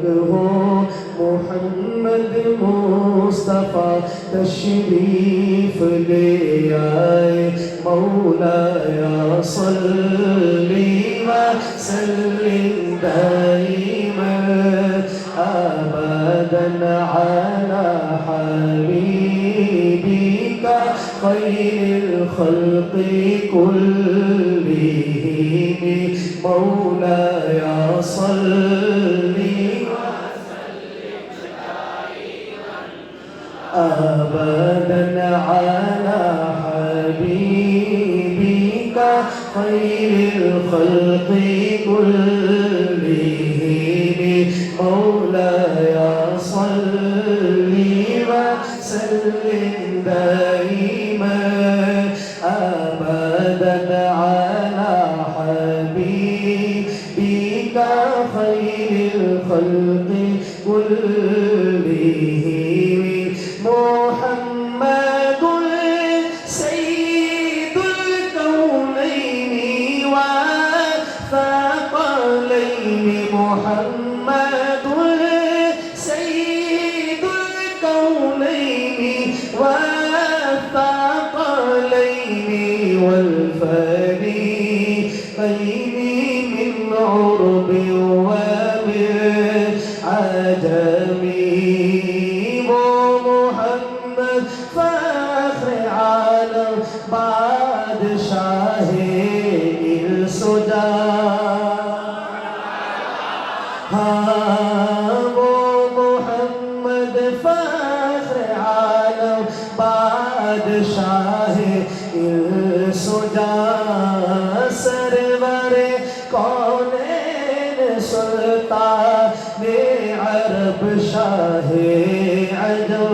हो मोहम्मद मुस्तफ़ा तशरीफ ले आए मौलाया सल्ली व सल्लिम दाइमन अबदन अला हबीबिका खैरिल खल्क़ि कुल्लिहिम मौलाया सल्ली अबदन अला हबीबिका खैरिल खल्क़ि कुल्लिहिम मौलाया सल्ली व सल्लिम दाइमन अबदन अला हबीबिका खैरिल खल्क़ि कुल्लिहिम मुहम्मदुल सय्यिदुल कौनैनि व थक़लैनि मुहम्मदुल सय्यिदुल कौनैनि व थक़लैनि वल फरीक़ैनि मिन उर्बि व मिन अजमी बादशाहे इल्सुजा हाँ वो मोहम्मद फख्र आलम बादशाहे इल्सुजा सरवरे कौनैन सुल्ताने अरब शाहे अजम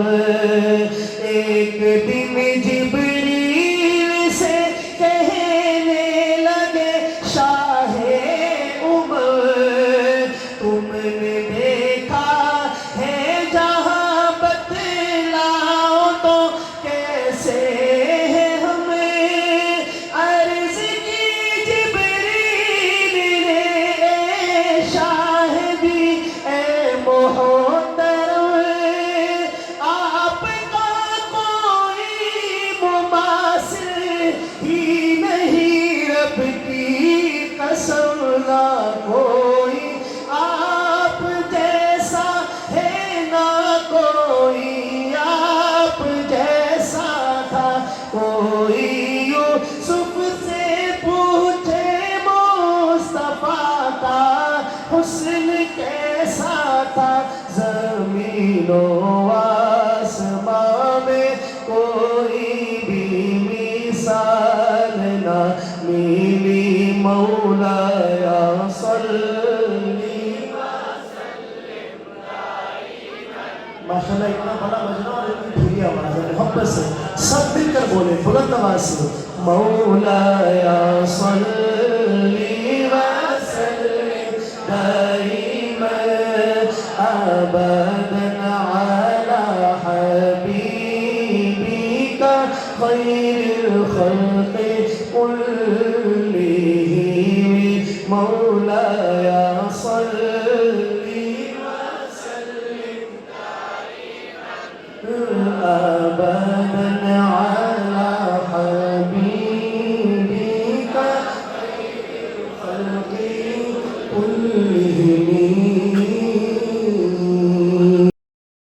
एक दिन जिब्रील से कहने लगे शाहे उमर तुमने देखा है जहाँ बतलाओ तो कैसे है हमें अर्ज की जिब्रील ने शाहिदी ए मोहतरम आपका कोई मुमासिल ही नहीं रब की कसम ना कोई आप जैसा है ना कोई आप जैसा था कोई यूसुफ से पूछे मुस्तफा का हुस्न कैसा था ज़मीनो आसमां में कोई भी मिसाल ना मिली मौलाया सल्ली माशाल्लाह इतना बड़ा मजमा और इतनी धीमी आवाज है मोहब्बत से सब मिलकर बोले बुलंद आवाज से मौलाया सल्ली व सल्लिम दाइमन अबदन अला हबीबिका खैरिल खल्क़ि कुल्लिहिम मौलाया सल्ली व सल्लिम दाइमन अबदन